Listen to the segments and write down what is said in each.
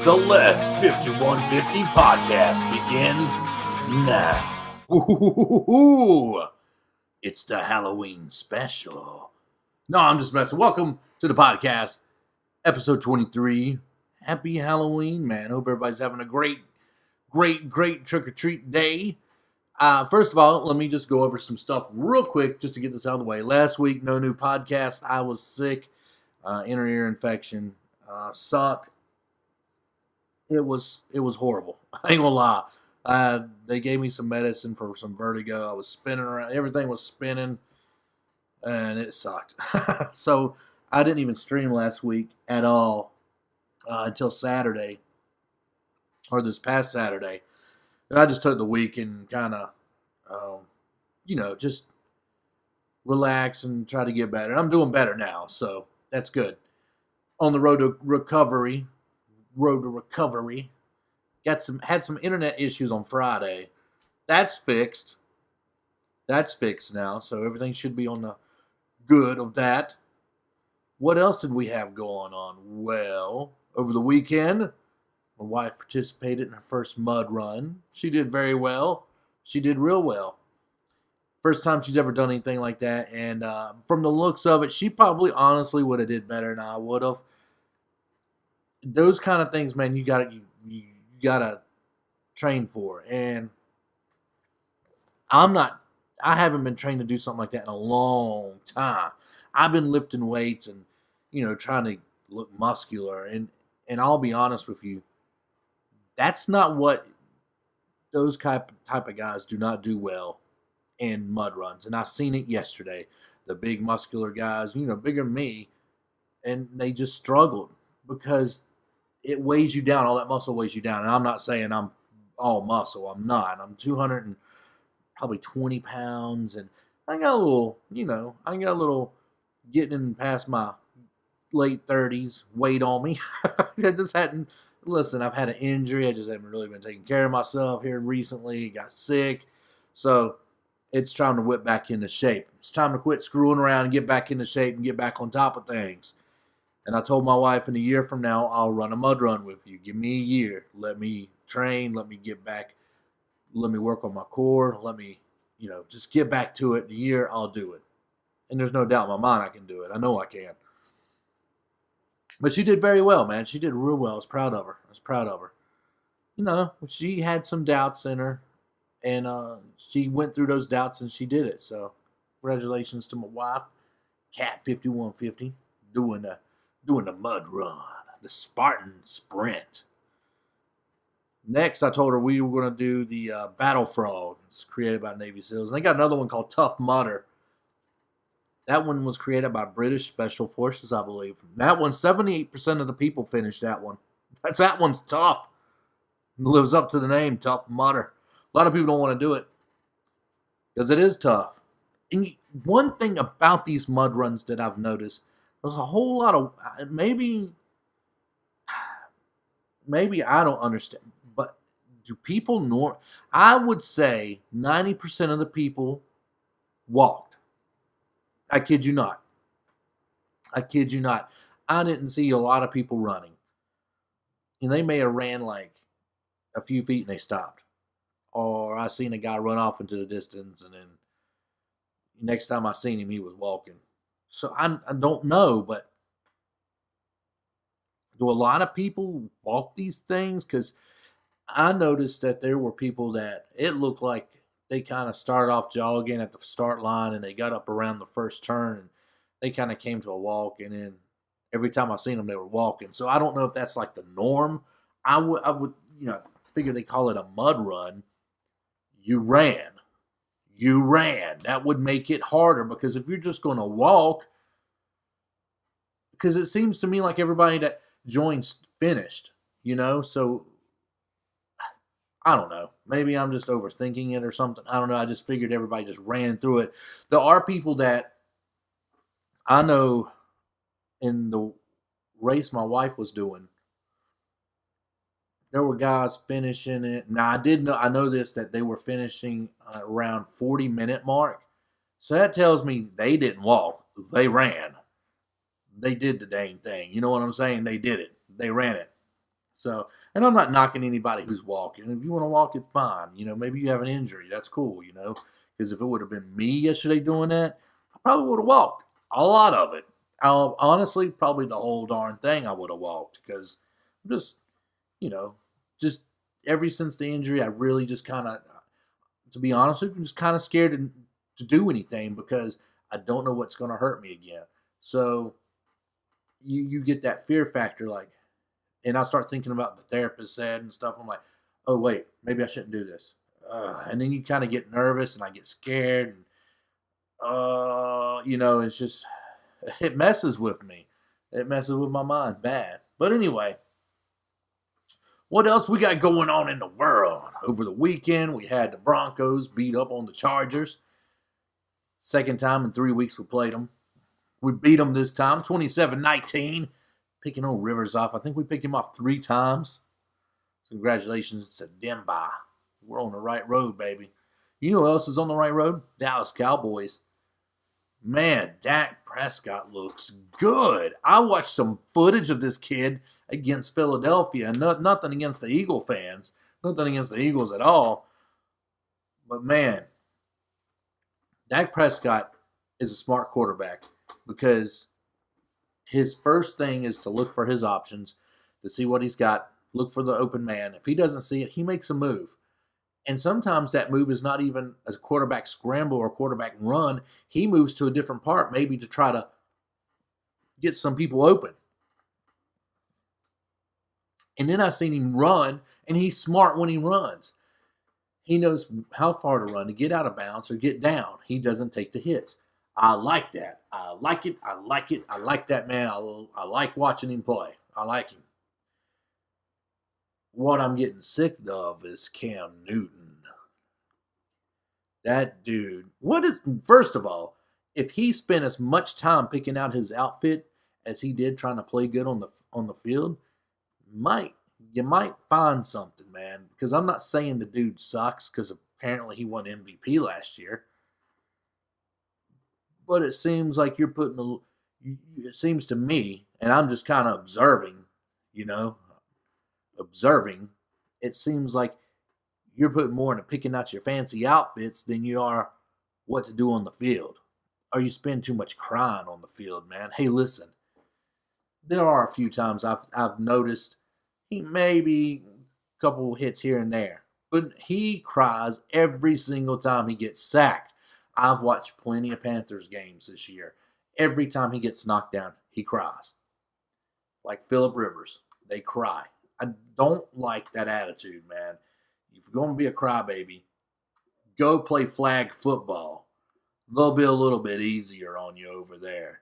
The Les5150 Podcast begins now. Ooh, it's the Halloween special. No, I'm just messing. Welcome to the podcast, episode 23. Happy Halloween, man. Hope everybody's having a great trick-or-treat day. First of all, let me just go over some stuff real quick just to get this out of the way. Last week, no new podcast. I was sick. Inner ear infection. Sucked. It was horrible. I ain't gonna lie. They gave me some medicine for some vertigo. I was spinning around. Everything was spinning, and it sucked. So I didn't even stream last week at all until Saturday, or this past Saturday. And I just took the week and kind of, just relax and try to get better. I'm doing better now, so that's good. On the road to recovery. Had some internet issues on Friday. That's fixed. That's fixed now, so everything should be on the good of that. What else did we have going on? Well, over the weekend, my wife participated in her first mud run. She did very well. She did real well. First time she's ever done anything like that, and from the looks of it, she probably honestly would have did better than I would have. Those kind of things, man, you gotta train for. And I haven't been trained to do something like that in a long time. I've been lifting weights and, trying to look muscular. And I'll be honest with you, that's not what those type of guys do not do well in mud runs. And I seen it yesterday. The big muscular guys, bigger than me, and they just struggled because it weighs you down. All that muscle weighs you down. And I'm not saying I'm all muscle. I'm not. I'm 220 pounds. And I got a little, getting past my late 30s weight on me. I've had an injury. I just haven't really been taking care of myself here recently. Got sick. So it's time to whip back into shape. It's time to quit screwing around and get back into shape and get back on top of things. And I told my wife, in a year from now, I'll run a mud run with you. Give me a year. Let me train. Let me get back. Let me work on my core. Let me, just get back to it. In a year, I'll do it. And there's no doubt in my mind I can do it. I know I can. But she did very well, man. She did real well. I was proud of her. She had some doubts in her. And she went through those doubts and she did it. So congratulations to my wife, Cat5150, doing the mud run, the Spartan sprint. Next, I told her we were going to do the Battle Frog. It's created by Navy SEALs. And they got another one called Tough Mudder. That one was created by British Special Forces, I believe. That one, 78% of the people finished that one. That one's tough. It lives up to the name, Tough Mudder. A lot of people don't want to do it because it is tough. And one thing about these mud runs that I've noticed, there's a whole lot of, maybe I don't understand, but do people I would say 90% of the people walked. I kid you not. I didn't see a lot of people running. And they may have ran like a few feet and they stopped. Or I seen a guy run off into the distance, and then next time I seen him, he was walking. So I don't know, but do a lot of people walk these things? Because I noticed that there were people that it looked like they kind of started off jogging at the start line, and they got up around the first turn, and they kind of came to a walk, and then every time I seen them, they were walking. So I don't know if that's like the norm. I would figure they call it a mud run. You ran. That would make it harder, because if you're just going to walk, because it seems to me like everybody that joins finished, so I don't know. Maybe I'm just overthinking it or something. I don't know. I just figured everybody just ran through it. There are people that I know in the race my wife was doing, there were guys finishing it. Now, I know this, that they were finishing around 40-minute mark. So that tells me they didn't walk. They ran. They did the dang thing. You know what I'm saying? They did it. They ran it. So, and I'm not knocking anybody who's walking. If you want to walk, it's fine. Maybe you have an injury. That's cool, because if it would have been me yesterday doing that, I probably would have walked a lot of it. Honestly, probably the whole darn thing I would have walked because I'm just ever since the injury, I really just kind of, to be honest with you, I'm just kind of scared to do anything because I don't know what's going to hurt me again. So you get that fear factor, and I start thinking about the therapist said and stuff. I'm like, oh, wait, maybe I shouldn't do this. And then you kind of get nervous and I get scared. And, it's just, it messes with me. It messes with my mind bad. But anyway, what else we got going on in the world? Over the weekend, we had the Broncos beat up on the Chargers. Second time in 3 weeks we played them. We beat them this time, 27-19. Picking old Rivers off. I think we picked him off 3 times. Congratulations to Denver. We're on the right road, baby. You know who else is on the right road? Dallas Cowboys. Man, Dak Prescott looks good. I watched some footage of this kid against Philadelphia. Nothing against the Eagle fans. Nothing against the Eagles at all. But man, Dak Prescott is a smart quarterback because his first thing is to look for his options, to see what he's got, look for the open man. If he doesn't see it, he makes a move. And sometimes that move is not even a quarterback scramble or a quarterback run. He moves to a different part, maybe to try to get some people open. And then I've seen him run, and he's smart when he runs. He knows how far to run, to get out of bounds or get down. He doesn't take the hits. I like that. I like it. I like it. I like that man. I like watching him play. I like him. What I'm getting sick of is Cam Newton. That dude. First of all, if he spent as much time picking out his outfit as he did trying to play good on the field, you might find something, man. Because I'm not saying the dude sucks, because apparently he won MVP last year. But it seems like you're putting it seems to me, and I'm just kind of observing, it seems like you're putting more into picking out your fancy outfits than you are what to do on the field. Or you spend too much crying on the field, man. Hey, listen, there are a few times I've noticed he maybe a couple hits here and there, but he cries every single time he gets sacked. I've watched plenty of Panthers games this year. Every time he gets knocked down, he cries. Like Phillip Rivers, they cry. I don't like that attitude, man. If you're going to be a crybaby, go play flag football. They'll be a little bit easier on you over there.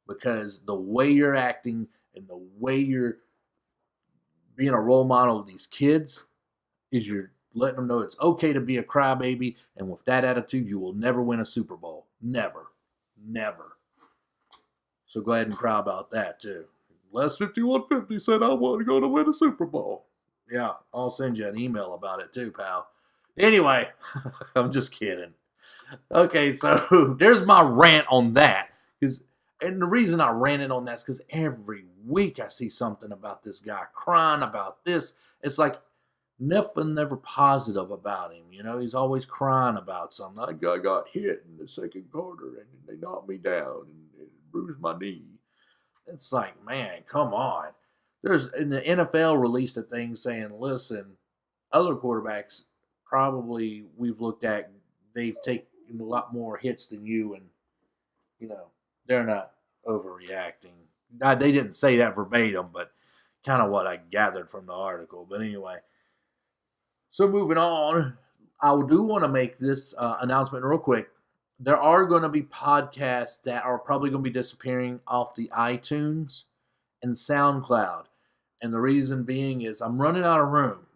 Because the way you're acting and the way you're being a role model of these kids is you're letting them know it's okay to be a crybaby, and with that attitude, you will never win a Super Bowl. Never. Never. So go ahead and cry about that, too. Les5150 said I want to go to win a Super Bowl. Yeah, I'll send you an email about it, too, pal. Anyway, I'm just kidding. Okay, so there's my rant on that. And the reason I ranted on that is because every week I see something about this guy crying about this. It's like, nothing ever positive about him. He's always crying about something. That guy got hit in the second quarter and they knocked me down and it bruised my knee. It's like, man, come on. And the NFL released a thing saying, listen, other quarterbacks probably we've looked at, they've taken a lot more hits than you, and they're not overreacting. They didn't say that verbatim, but kind of what I gathered from the article. But anyway. So moving on, I do want to make this announcement real quick. There are going to be podcasts that are probably going to be disappearing off the iTunes and SoundCloud. And the reason being is I'm running out of room.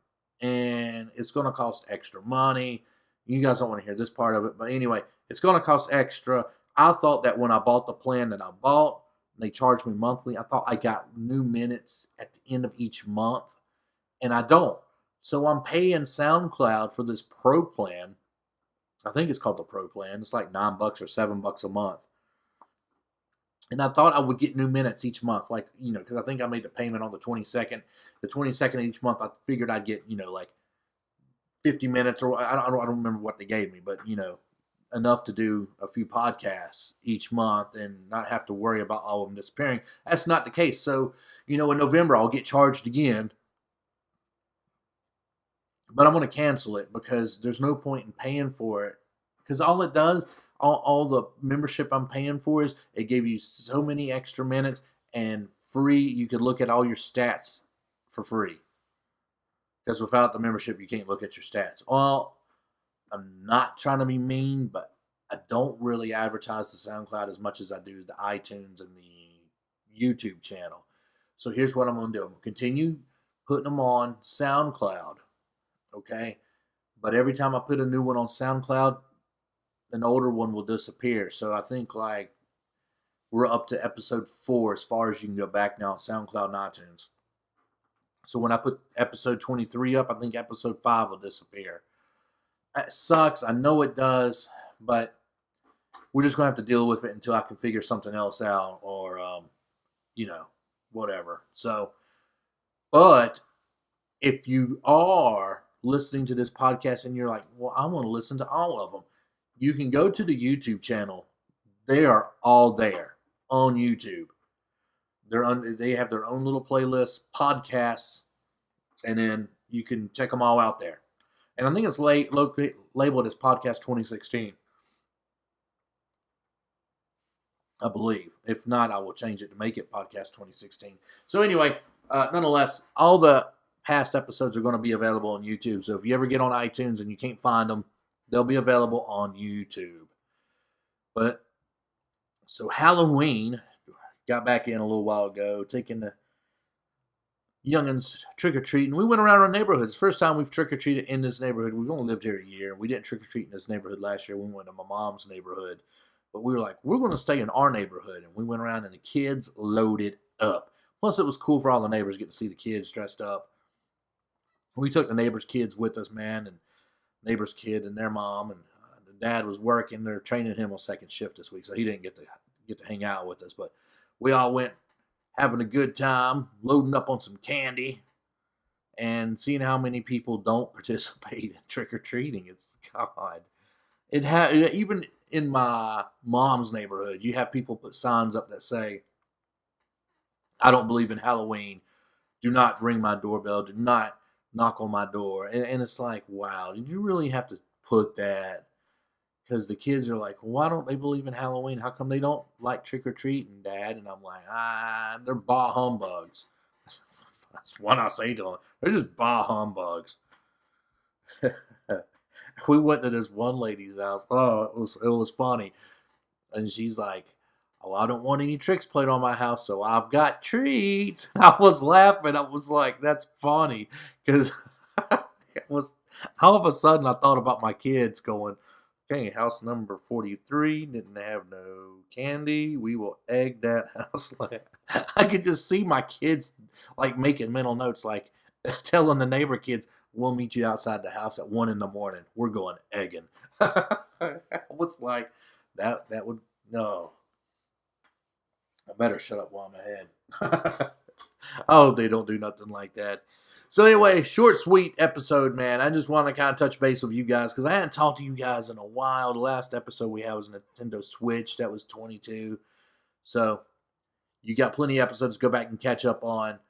And it's going to cost extra money. You guys don't want to hear this part of it. But anyway, it's going to cost extra. I thought that when I bought the plan that I bought, they charged me monthly. I thought I got new minutes at the end of each month. And I don't. So I'm paying SoundCloud for this Pro plan. I think it's called the Pro plan. It's like $9 or $7 a month. And I thought I would get new minutes each month, like, because I think I made the payment on the 22nd. The 22nd of each month, I figured I'd get, like 50 minutes, or I don't remember what they gave me, but, enough to do a few podcasts each month and not have to worry about all of them disappearing. That's not the case. So, in November, I'll get charged again. But I'm going to cancel it because there's no point in paying for it. Because all it does, all the membership I'm paying for is it gave you so many extra minutes and free. You could look at all your stats for free. Because without the membership, you can't look at your stats. Well, I'm not trying to be mean, but I don't really advertise the SoundCloud as much as I do the iTunes and the YouTube channel. So here's what I'm going to do. I'm going to continue putting them on SoundCloud. Okay? But every time I put a new one on SoundCloud, an older one will disappear. So I think like we're up to episode 4 as far as you can go back now on SoundCloud and iTunes. So when I put episode 23 up, I think episode 5 will disappear. That sucks. I know it does, but we're just going to have to deal with it until I can figure something else out or, whatever. So, but if you are listening to this podcast and you're like, well, I want to listen to all of them, you can go to the YouTube channel. They are all there on YouTube. They have their own little playlists, podcasts, and then you can check them all out there. And I think it's labeled as Podcast 2016. I believe. If not, I will change it to make it Podcast 2016. So anyway, nonetheless, all the past episodes are going to be available on YouTube. So if you ever get on iTunes and you can't find them, they'll be available on YouTube. But, so Halloween, got back in a little while ago, taking the youngins trick-or-treating. We went around our neighborhood. It's the first time we've trick-or-treated in this neighborhood. We've only lived here a year. We didn't trick-or-treat in this neighborhood last year. We went to my mom's neighborhood. But we were like, we're going to stay in our neighborhood. And we went around and the kids loaded up. Plus, it was cool for all the neighbors to get to see the kids dressed up. We took the neighbors' kids with us, man, and neighbors' kid and their mom. And the dad was working. They're training him on second shift this week, so he didn't get to hang out with us. But we all went having a good time, loading up on some candy, and seeing how many people don't participate in trick-or-treating. It's, God. Even in my mom's neighborhood, you have people put signs up that say, I don't believe in Halloween. Do not ring my doorbell. Do not knock on my door. And it's like, wow, did you really have to put that? Because the kids are like, why don't they believe in Halloween? How come they don't like trick-or-treating, Dad? And I'm like, they're bah humbugs. That's what I say to them. They're just bah humbugs. We went to this one lady's house. Oh, it was funny. And she's like, oh, I don't want any tricks played on my house, so I've got treats. I was laughing. I was like, that's funny. Because all of a sudden I thought about my kids going, okay, house number 43 didn't have no candy. We will egg that house. I could just see my kids like making mental notes, like telling the neighbor kids, we'll meet you outside the house at 1 a.m. We're going egging. I was like, that would, no. I better shut up while I'm ahead. I hope they don't do nothing like that. So anyway, short, sweet episode, man. I just want to kind of touch base with you guys because I hadn't talked to you guys in a while. The last episode we had was a Nintendo Switch. That was 22. So you got plenty of episodes to go back and catch up on.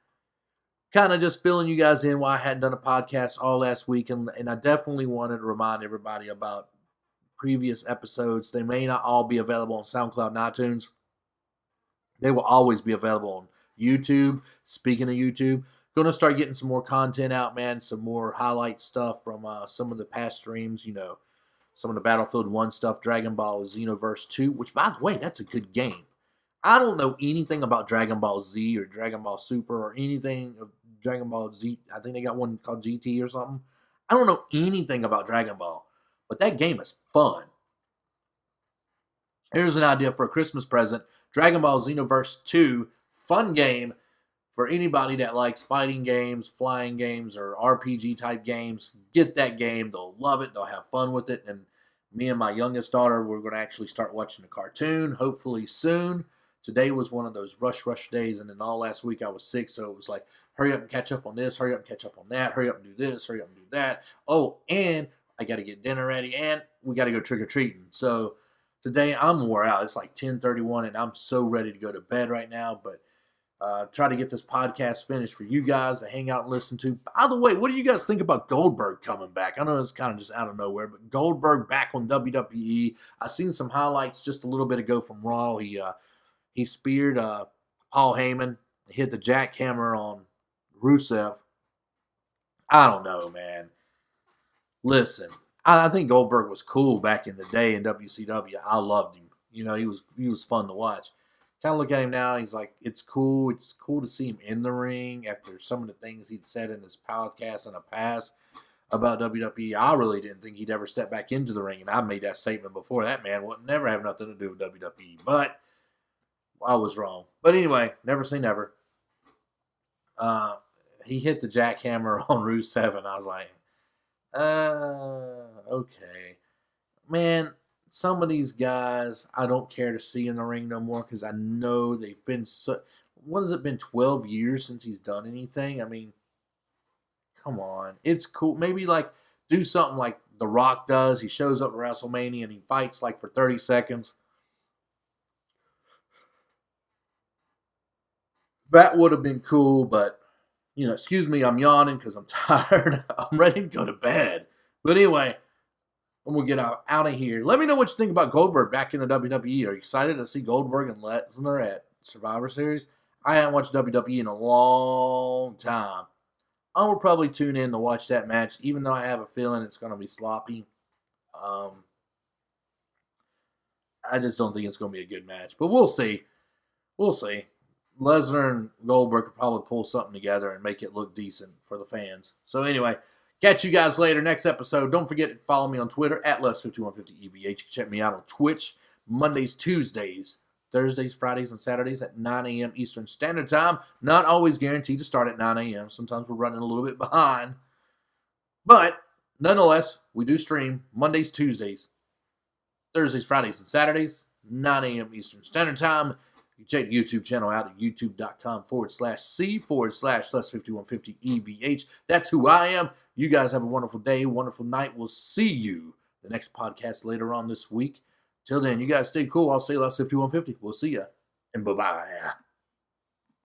Kind of just filling you guys in why I hadn't done a podcast all last week. And I definitely wanted to remind everybody about previous episodes. They may not all be available on SoundCloud and iTunes. They will always be available on YouTube. Speaking of YouTube, going to start getting some more content out, man. Some more highlight stuff from some of the past streams. Some of the Battlefield 1 stuff. Dragon Ball Xenoverse 2, which, by the way, that's a good game. I don't know anything about Dragon Ball Z or Dragon Ball Super or anything of Dragon Ball Z. I think they got one called GT or something. I don't know anything about Dragon Ball, but that game is fun. Here's an idea for a Christmas present. Dragon Ball Xenoverse 2, fun game for anybody that likes fighting games, flying games, or RPG type games. Get that game. They'll love it. They'll have fun with it. And me and my youngest daughter, we're going to actually start watching the cartoon, hopefully soon. today was one of those rush days, and then all last week I was sick, so it was like, hurry up and catch up on this, hurry up and catch up on that, hurry up and do this, hurry up and do that. Oh, and I got to get dinner ready, and we got to go trick-or-treating. So today I'm wore out. It's like 10:31, and I'm so ready to go to bed right now, but try to get this podcast finished for you guys to hang out and listen to. By the way, what do you guys think about Goldberg coming back? I know it's kind of just out of nowhere, but Goldberg back on WWE. I seen some highlights just a little bit ago from Raw. He speared Paul Heyman, hit the jackhammer on Rusev. I don't know, man. Listen, I think Goldberg was cool back in the day in WCW. I loved him. You know, he was fun to watch. Kind of look at him now, he's like, it's cool. It's cool to see him in the ring after some of the things he'd said in his podcast in the past about WWE. I really didn't think he'd ever step back into the ring, and I made that statement before. That man would never have nothing to do with WWE, but I was wrong. But anyway, never say never. He hit the jackhammer on Rusev, and I was like, okay. Man, some of these guys I don't care to see in the ring no more because I know they've been what has it been, 12 years since he's done anything? I mean, come on. It's cool. Maybe like do something like The Rock does. He shows up at WrestleMania and he fights like for 30 seconds. That would have been cool, but you know, excuse me, I'm yawning because I'm tired. I'm ready to go to bed. But anyway, and we'll get out of here. Let me know what you think about Goldberg back in the WWE. Are you excited to see Goldberg and Lesnar at Survivor Series? I haven't watched WWE in a long time. I will probably tune in to watch that match, even though I have a feeling it's going to be sloppy. I just don't think it's going to be a good match. But we'll see. We'll see. Lesnar and Goldberg could probably pull something together and make it look decent for the fans. So anyway, catch you guys later. Next episode. Don't forget to follow me on Twitter at Les5150EVH. You can check me out on Twitch Mondays, Tuesdays, Thursdays, Fridays, and Saturdays at 9 a.m. Eastern Standard Time. Not always guaranteed to start at 9 a.m. Sometimes we're running a little bit behind. But nonetheless, we do stream Mondays, Tuesdays, Thursdays, Fridays, and Saturdays, 9 a.m. Eastern Standard Time. You can check the YouTube channel out at youtube.com/C/Les5150EVH. That's who I am. You guys have a wonderful day, wonderful night. We'll see you the next podcast later on this week. Till then, you guys stay cool. I'll stay Les5150. We'll see ya. And bye-bye.